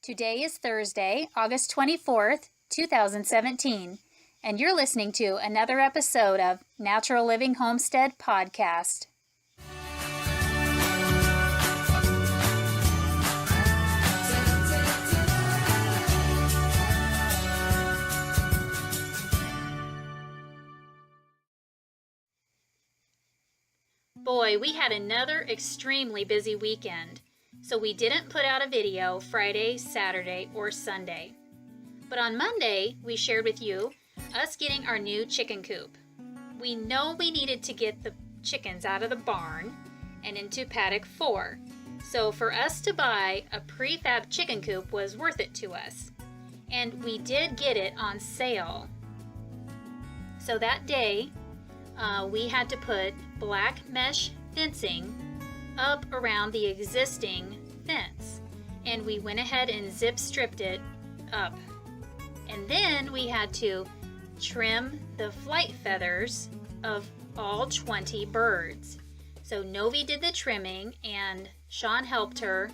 Today is Thursday, August 24th, 2017, and you're listening to another episode of Natural Living Homestead Podcast. Boy, we had another extremely busy weekend. So we didn't put out a video Friday, Saturday, or Sunday. But on Monday, we shared with you us getting our new chicken coop. We know we needed to get the chickens out of the barn and into paddock 4. So for us to buy a prefab chicken coop was worth it to us. And we did get it on sale. So that day, we had to put black mesh fencing up around the existing fence, and we went ahead and zip stripped it up. And then we had to trim the flight feathers of all 20 birds. So Novi did the trimming and Sean helped her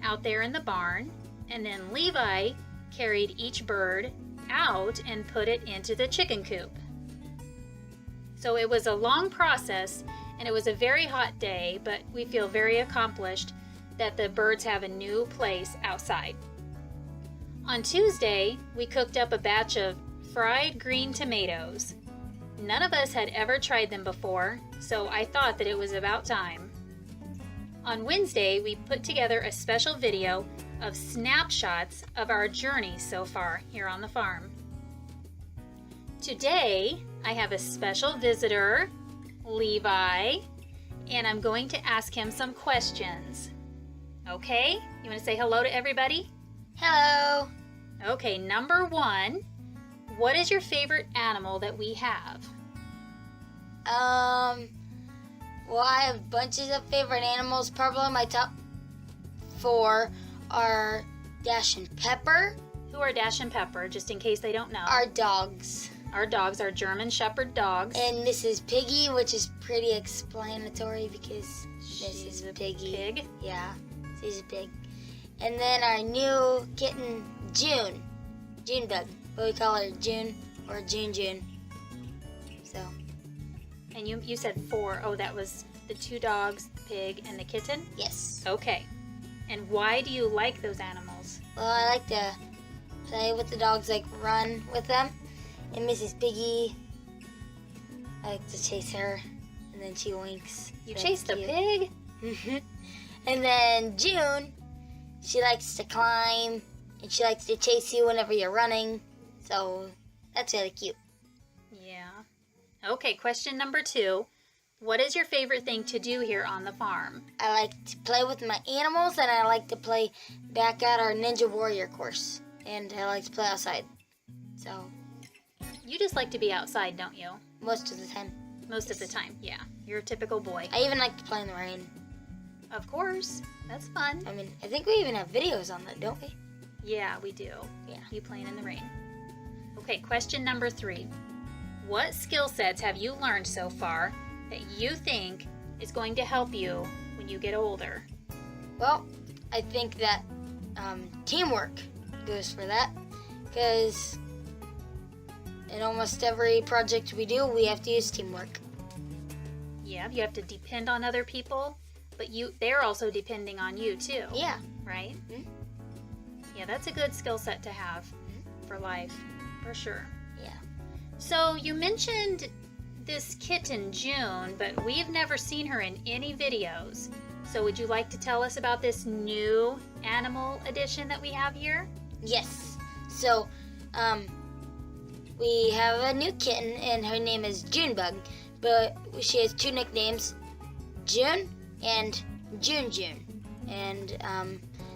out there in the barn, and then Levi carried each bird out and put it into the chicken coop. So it was a long process, and it was a very hot day, but we feel very accomplished that the birds have a new place outside. On Tuesday, we cooked up a batch of fried green tomatoes. None of us had ever tried them before, so I thought that it was about time. On Wednesday, we put together a special video of snapshots of our journey so far here on the farm. Today, I have a special visitor, Levi, and I'm going to ask him some questions. Okay? You want to say hello to everybody? Hello. Okay, number 1, what is your favorite animal that we have? Well, I have bunches of favorite animals. Probably my top 4 are Dash and Pepper. Who are Dash and Pepper, just in case they don't know? Our dogs. Our dogs are German Shepherd dogs. And this is Piggy, which is pretty explanatory because this is a Piggy. Pig? Yeah, she's a pig. And then our new kitten, June. Junebug. But we call her June or June. So. And you said 4. Oh, that was the 2 dogs, the pig, and the kitten? Yes. Okay. And why do you like those animals? Well, I like to play with the dogs, like run with them. And Mrs. Piggy, I like to chase her, and then she winks. You chase the pig? And then June, she likes to climb, and she likes to chase you whenever you're running. So that's really cute. Yeah. Okay, question number 2. What is your favorite thing to do here on the farm? I like to play with my animals, and I like to play back at our Ninja Warrior course. And I like to play outside. So. You just like to be outside, don't you? Most of the time. Most of the time, yeah. You're a typical boy. I even like to play in the rain. Of course. That's fun. I mean, I think we even have videos on that, don't we? Yeah, we do. Yeah. You playing in the rain. Okay, question number 3. What skill sets have you learned so far that you think is going to help you when you get older? Well, I think that teamwork goes for that, because in almost every project we do, we have to use teamwork. Yeah, you have to depend on other people, but they're also depending on you too. Yeah. Right? Mm-hmm. Yeah, that's a good skill set to have for life, for sure. Yeah. So you mentioned this kitten, June, but we've never seen her in any videos. So would you like to tell us about this new animal addition that we have here? Yes. So, we have a new kitten, and her name is Junebug, but she has 2 nicknames, June and June. And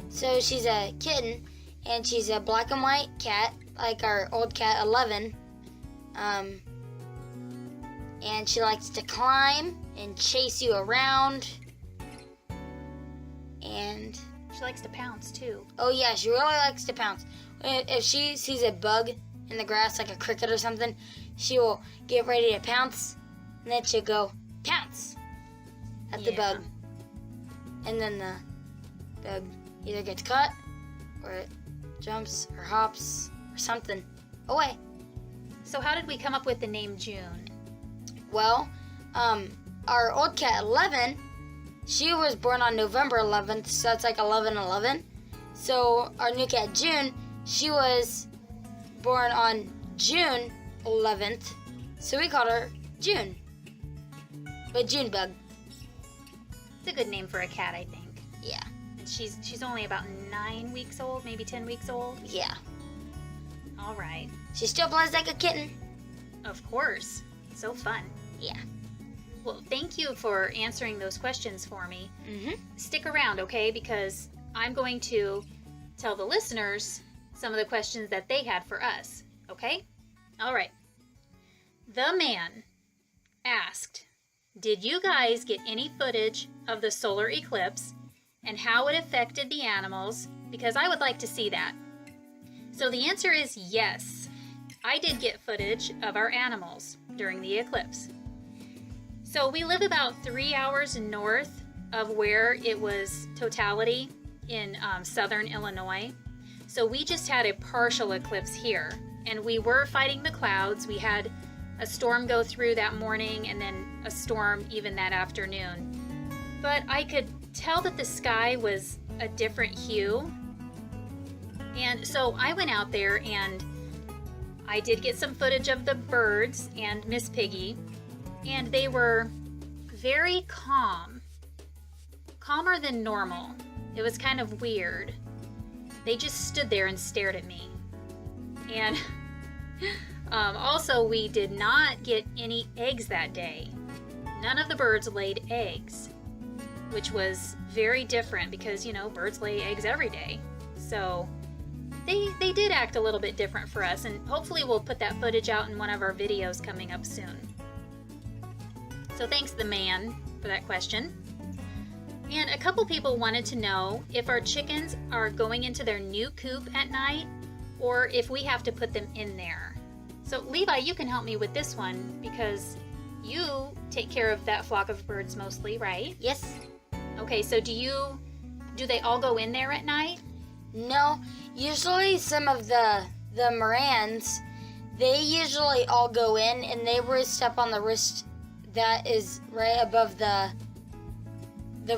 so she's a kitten, and she's a black and white cat, like our old cat 11. And she likes to climb and chase you around. And she likes to pounce too. Oh yeah, she really likes to pounce. If she sees a bug in the grass, like a cricket or something, she will get ready to pounce, and then she'll go pounce at the bug. And then the bug either gets cut or jumps or hops or something away. So how did we come up with the name June? Well, our old cat 11, she was born on November 11th, so that's like 11/11. So our new cat June, she was born on June 11th, so we called her June. But Junebug. It's a good name for a cat, I think. Yeah. And she's only about 9 weeks old, maybe 10 weeks old. Yeah. All right. She still plays like a kitten. Of course. So fun. Yeah. Well, thank you for answering those questions for me. Mm-hmm. Stick around, okay? Because I'm going to tell the listeners some of the questions that they had for us, okay? All right. The man asked, did you guys get any footage of the solar eclipse and how it affected the animals? Because I would like to see that. So the answer is yes. I did get footage of our animals during the eclipse. So we live about 3 hours north of where it was totality in southern Illinois. So we just had a partial eclipse here, and we were fighting the clouds. We had a storm go through that morning and then a storm even that afternoon. But I could tell that the sky was a different hue. And so I went out there and I did get some footage of the birds and Miss Piggy, and they were very calm. Calmer than normal. It was kind of weird. They just stood there and stared at me. And also, we did not get any eggs that day. None of the birds laid eggs, which was very different because, birds lay eggs every day. So they did act a little bit different for us, and hopefully we'll put that footage out in one of our videos coming up soon. So thanks, the man, for that question. And a couple people wanted to know if our chickens are going into their new coop at night or if we have to put them in there. So Levi, you can help me with this one because you take care of that flock of birds mostly, right? Yes. Okay, so do they all go in there at night? No, usually some of the Morans, they usually all go in and they roost up on the roost that is right above the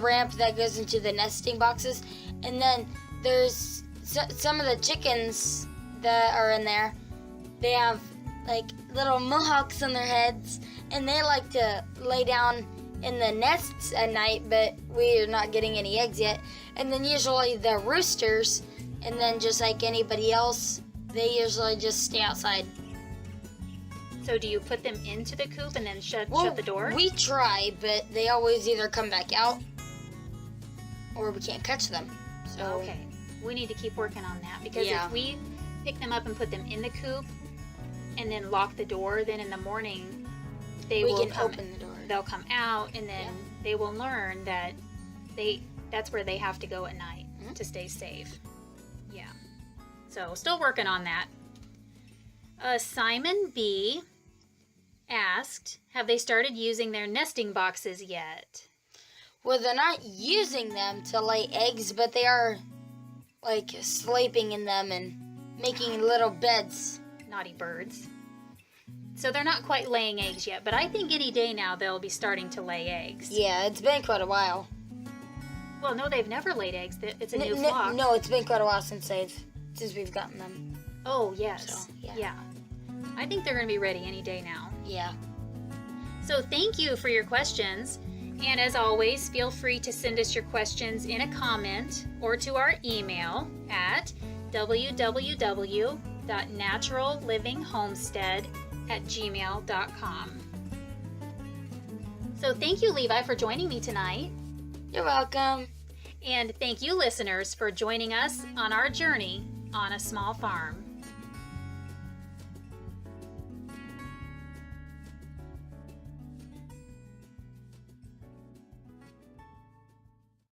ramp that goes into the nesting boxes. And then there's some of the chickens that are in there, they have like little mohawks on their heads and they like to lay down in the nests at night, but we are not getting any eggs yet. And then usually the roosters, and then just like anybody else, they usually just stay outside. So do you put them into the coop and then shut the door? We try, but they always either come back out or we can't catch them. So okay, we need to keep working on that because if we pick them up and put them in the coop and then lock the door, then in the morning we can open the door. They'll come out and then they will learn that that's where they have to go at night to stay safe. Yeah. So still working on that. Simon B asked, have they started using their nesting boxes yet? Well, they're not using them to lay eggs, but they are like sleeping in them and making little beds. Naughty birds. So they're not quite laying eggs yet, but I think any day now they'll be starting to lay eggs. Yeah, it's been quite a while. Well, no, they've never laid eggs. It's a new flock. No, it's been quite a while since we've gotten them. Oh, yes. So, yeah. I think they're going to be ready any day now. Yeah. So thank you for your questions. And as always, feel free to send us your questions in a comment or to our email at www.naturallivinghomestead@gmail.com. So thank you, Levi, for joining me tonight. You're welcome. And thank you, listeners, for joining us on our journey on a small farm.